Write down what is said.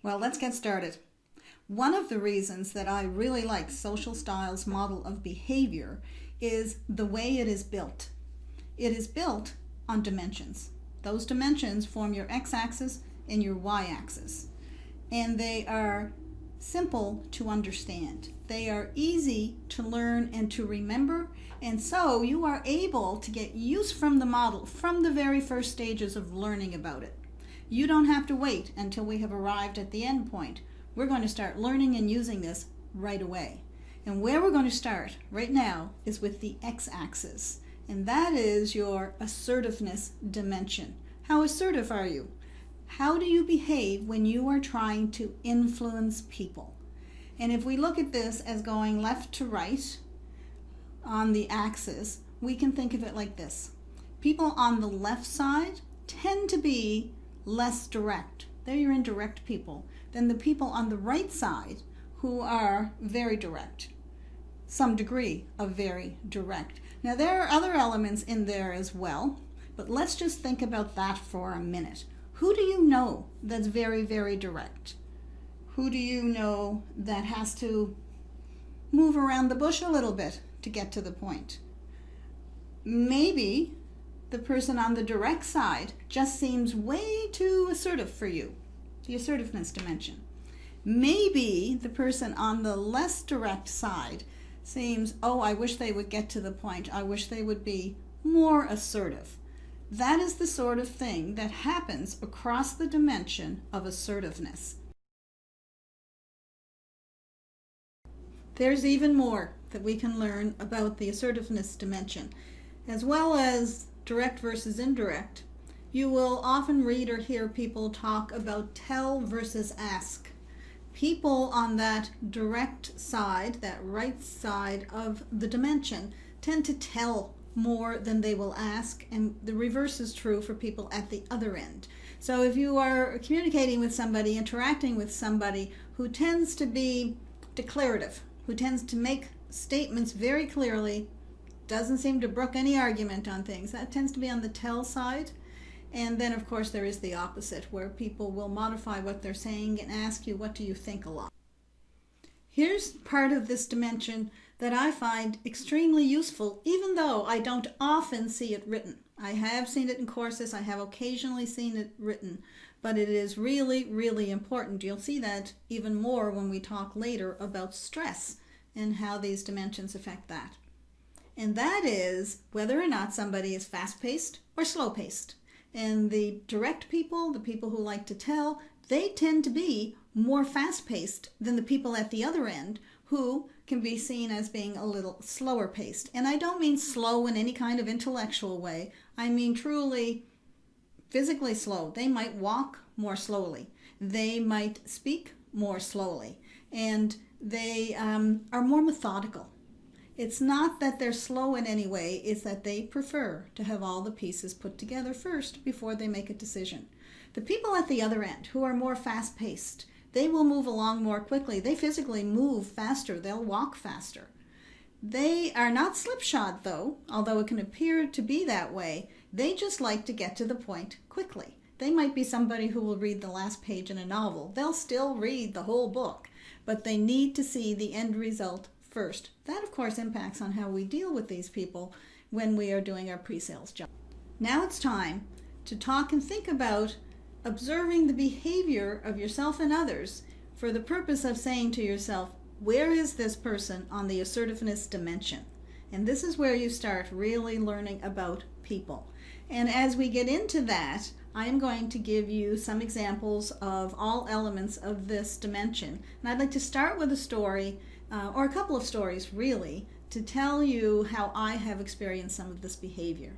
Well, let's get started. One of the reasons that I really like Social Style's model of behavior is the way it is built. It is built on dimensions. Those dimensions form your x-axis and your y-axis. And they are simple to understand. They are easy to learn and to remember, and so you are able to get use from the model from the very first stages of learning about it. You don't have to wait until we have arrived at the end point. We're going to start learning and using this right away. And where we're going to start right now is with the x-axis, and that is your assertiveness dimension. How assertive are you? How do you behave when you are trying to influence people? And if we look at this as going left to right on the axis, we can think of it like this. People on the left side tend to be less direct. They're your indirect people. Than the people on the right side who are very direct. Some degree of very direct. Now there are other elements in there as well, but let's just think about that for a minute. Who do you know that's very, very direct? Who do you know that has to move around the bush a little bit to get to the point? Maybe the person on the direct side just seems way too assertive for you, the assertiveness dimension. Maybe the person on the less direct side seems, oh, I wish they would get to the point. I wish they would be more assertive. That is the sort of thing that happens across the dimension of assertiveness. There's even more that we can learn about the assertiveness dimension. As well as direct versus indirect, you will often read or hear people talk about tell versus ask. People on that direct side, that right side of the dimension, tend to tell more than they will ask, and the reverse is true for people at the other end. So if you are communicating with somebody, interacting with somebody who tends to be declarative, who tends to make statements very clearly, doesn't seem to brook any argument on things, that tends to be on the tell side. And then of course there is the opposite, where people will modify what they're saying and ask you, what do you think, a lot. Here's part of this dimension that I find extremely useful, even though I don't often see it written. I have seen it in courses, I have occasionally seen it written, but it is really, really important. You'll see that even more when we talk later about stress and how these dimensions affect that. And that is whether or not somebody is fast-paced or slow-paced. And the direct people, the people who like to tell, they tend to be more fast-paced than the people at the other end who can be seen as being a little slower-paced. And I don't mean slow in any kind of intellectual way. I mean truly physically slow. They might walk more slowly. They might speak more slowly. And they are more methodical. It's not that they're slow in any way, it's that they prefer to have all the pieces put together first before they make a decision. The people at the other end who are more fast-paced, they will move along more quickly. They physically move faster. They'll walk faster. They are not slipshod though, although it can appear to be that way. They just like to get to the point quickly. They might be somebody who will read the last page in a novel. They'll still read the whole book, but they need to see the end result first. That, of course, impacts on how we deal with these people when we are doing our pre-sales job. Now it's time to talk and think about observing the behavior of yourself and others for the purpose of saying to yourself, where is this person on the assertiveness dimension? And this is where you start really learning about people. And as we get into that, I am going to give you some examples of all elements of this dimension. And I'd like to start with a story, or a couple of stories really, to tell you how I have experienced some of this behavior.